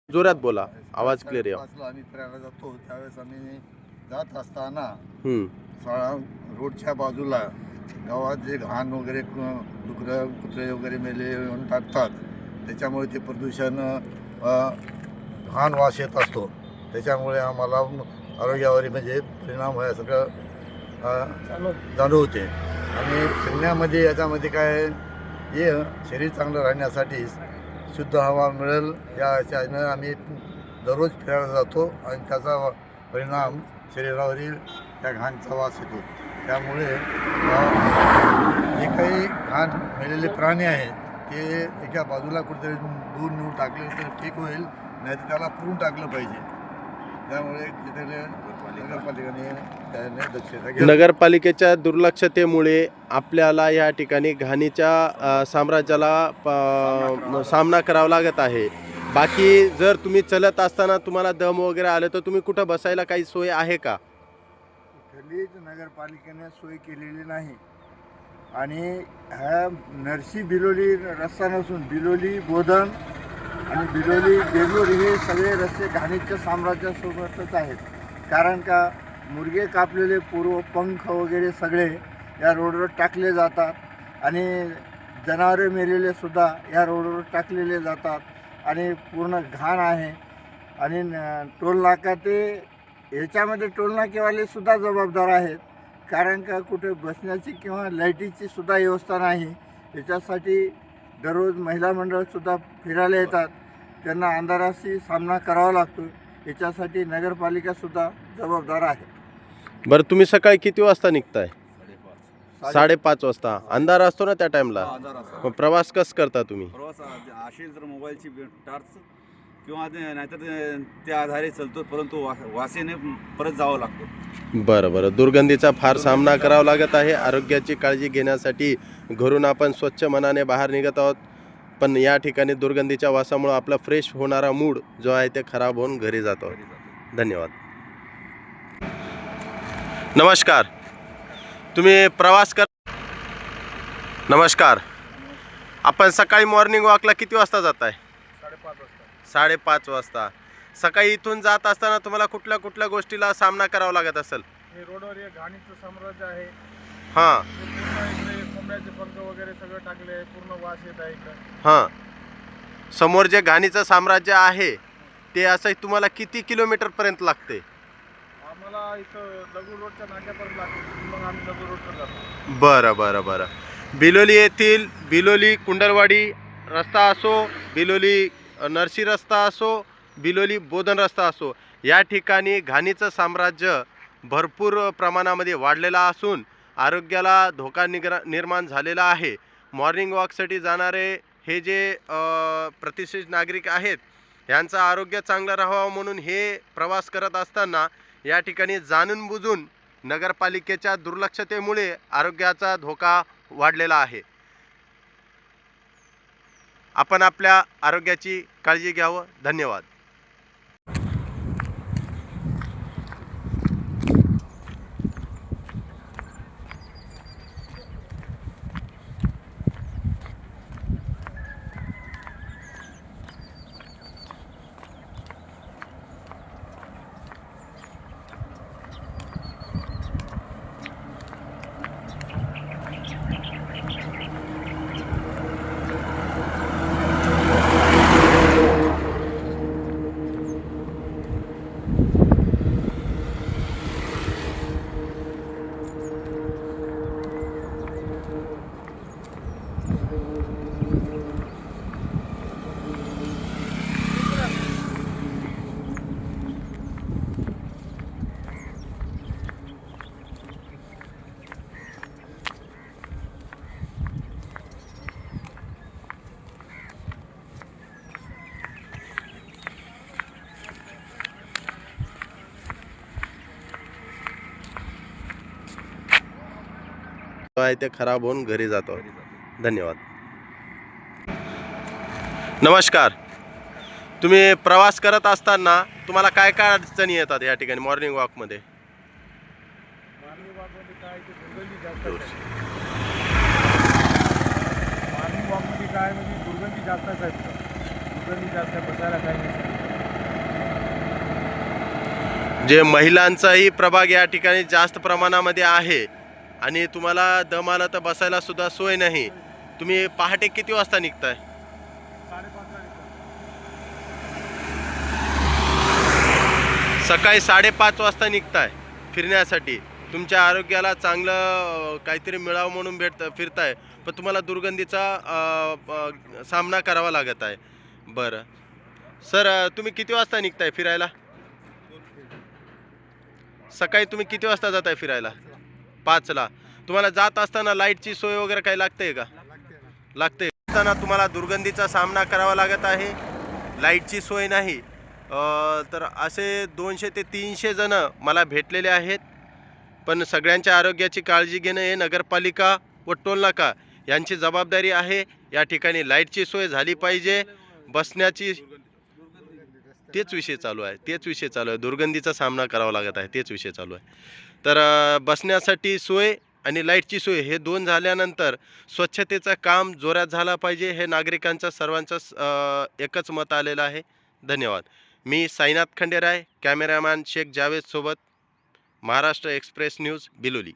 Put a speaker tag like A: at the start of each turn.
A: जोरात बोला, आवाज क्लिअर यावा.
B: 5:30 आम्ही फिरायला जातो. त्यावेळेस आम्ही जात असताना
A: हम्म.
B: रोडच्या बाजूला गावात जे घाण वगैरे डुकरं कुत्रे वगैरे मेले येऊन टाकतात, त्याच्यामुळे ते प्रदूषण घाण वास येत असतो. त्याच्यामुळे आम्हाला आरोग्यावर म्हणजे परिणाम हे सगळं जाणवते. आणि फिरण्यामध्ये याच्यामध्ये काय हे शरीर चांगलं राहण्यासाठी शुद्ध हवा मिळेल या ह्याच्यानं आम्ही दररोज फिरायला जातो आणि त्याचा परिणाम शरीरावरील त्या घाणचा वास येतो. त्यामुळे जे काही घाण मेलेले प्राणी आहेत ते एका बाजूला कुठेतरी दूर नेऊन टाकले तर ठीक होईल, नाही तर त्याला पुरून टाकलं पाहिजे. त्यामुळे तिथे नगरपालिकेने त्याने दक्षता घ्यावी.
A: नगरपालिकेच्या दुर्लक्षतेमुळे आपल्याला या ठिकाणी घाणीच्या साम्राज्याला सामना करावा लागत आहे. बाकी जर तुम्ही चलत असताना तुम्हाला दम वगैरे आलं तर तुम्ही कुठं बसायला काही सोय आहे का?
B: कुठलीच नगरपालिकेने सोय केलेली नाही. आणि ह्या नरसी बिलोली रस्ता नसून बिलोली बोधन आणि बिलोली देगलूर हे सगळे रस्ते घाणीच्या साम्राज्यासोबतच आहेत. कारण का मुर्गे कापलेले पूर्व पंख वगैरे सगळे या रोडवर टाकले जातात आणि जनावरे मेलेले सुद्धा या रोडवर टाकलेले जातात आणि पूर्ण घाण आहे. आणि टोल नाका ते याच्यामध्ये टोल नाकेवाले सुद्धा जबाबदार आहेत. कारण का कुठे बसण्याची किंवा लाईटीची सुद्धा व्यवस्था नाही. याच्यासाठी दररोज महिला मंडळसुद्धा फिरायला येतात, त्यांना अंधाराशी सामना करावा लागतो. याच्यासाठी नगरपालिकासुद्धा जबाबदार आहे.
A: बरं, तुम्ही सकाळी किती वाजता निघताय? 5:30 वाजता. अंधार असतो ना त्या टाइमला? मग प्रवास कसं करता तुम्ही?
C: प्रवास असेल तर मोबाईलची टॉर्च किंवा नाहीतर त्या आधारे चालतो, परंतु वासेने परत जावं लागतं.
A: बरं, दुर्गंधीचा फार सामना करावा लागत आहे. आरोग्याची काळजी घेण्यासाठी घरून आपण स्वच्छ मनाने बाहेर निघत आहोत, पण या ठिकाणी दुर्गंधीच्या वासामुळे आपला फ्रेश होणारा मूड जो आहे ते खराब होऊन घरी जातो. धन्यवाद. नमस्कार. तुम्ही प्रवास कर. नमस्कार. आपण सकाळी मॉर्निंग वॉकला किती वाजता जाताय? 5:30 वाजता. सकाळी इथून जात असताना तुम्हाला कुठल्या कुठल्या गोष्टीला सामना करावा लागत असेल?
D: हे रोडवर एक घाणीचं साम्राज्य आहे.
A: हां
D: कोंबड्याचे पंख वगैरे सगळं टाकले आहे, पूर्ण वास येत आहे इकडं.
A: हां. समोर जे घाणीचं साम्राज्य आहे ते असं तुम्हाला किती किलोमीटर पर्यंत लागते?
D: आम्हाला इथं दगड रोडच्या नाक्यापर्यंत लागते, मग आम्ही दगड रोडवर जातो.
A: बरं. बिलोली येथील बिलोली कुंडलवाडी रस्ता असो, बिलोली नरसी रस्ता असो, बिलोली बोधन रस्ता असो, या ठिकाणी घाणीचं साम्राज्य भरपूर प्रमाणामध्ये वाढलेला असून आरोग्याला धोका निर्माण झालेला आहे. मॉर्निंग वॉकसाठी जाणारे हे जे प्रतिष्ठित नागरिक आहेत यांचं आरोग्य चांगलं राहावं म्हणून हे प्रवास करत असताना या ठिकाणी जाणून बुजून नगरपालिकेच्या दुर्लक्षतेमुळे आरोग्याचा धोका वाढलेला आहे. आपण आपल्या आरोग्याची काळजी घ्यावं. धन्यवाद. आहे ते खराब होऊन घरी जातो. धन्यवाद. नमस्कार. तुम्ही प्रवास करत असताना तुम्हाला काय काय अडचणी येतात या ठिकाणी मॉर्निंग वॉकमध्ये?
D: मॉर्निंग वॉकमध्ये काय ते दुर्गंधी जास्त आहे. मॉर्निंग वॉकमध्ये काय म्हणजे दुर्गंधी जास्त आहे. दुर्गंधी जास्त बसायला काही नाही.
A: जे महिलांचाही प्रभाग या ठिकाणी जास्त प्रमाणामध्ये आहे आणि तुम्हाला दम आला तर बसायला सुद्धा सोय नाही. तुम्ही पहाटे किती वाजता निघताय?
D: 5:30
A: सकाळी 5:30 वाजता निघताय फिरण्यासाठी. तुमच्या आरोग्याला चांगलं काहीतरी मिळावं म्हणून फिरताय, पण तुम्हाला दुर्गंधीचा सामना करावा लागत आहे. बरं सर, तुम्ही किती वाजता निघताय फिरायला? सकाळी तुम्ही किती वाजता जाताय फिरायला? 5ला. तुम्हाला जात असताना लाईटची सोय वगैरे काही लागते का? लागते. असताना तुम्हाला दुर्गंधीचा सामना करावा लागत आहे, लाईटची सोय नाही. तर असे 200 ते 300 जण मला भेटलेले आहेत. पण सगळ्यांच्या आरोग्याची काळजी घेणं हे नगरपालिका व टोलनाका यांची जबाबदारी आहे. या ठिकाणी लाईटची सोय झाली पाहिजे, बसण्याची तेच विषय चालू आहे. दुर्गंधीचा सामना करावा लागत आहे, तेच विषय चालू आहे. तर बसण्यासाठी सोय आणि लाईटची सोय हे 2 झाल्यानंतर स्वच्छतेचं काम जोरात झालं पाहिजे, हे नागरिकांचं सर्वांचं एकच मत आलेलं आहे. धन्यवाद. मी साईनाथ खंडेराय, कॅमेरामॅन शेख जावेद सोबत, महाराष्ट्र एक्सप्रेस न्यूज, बिलोली.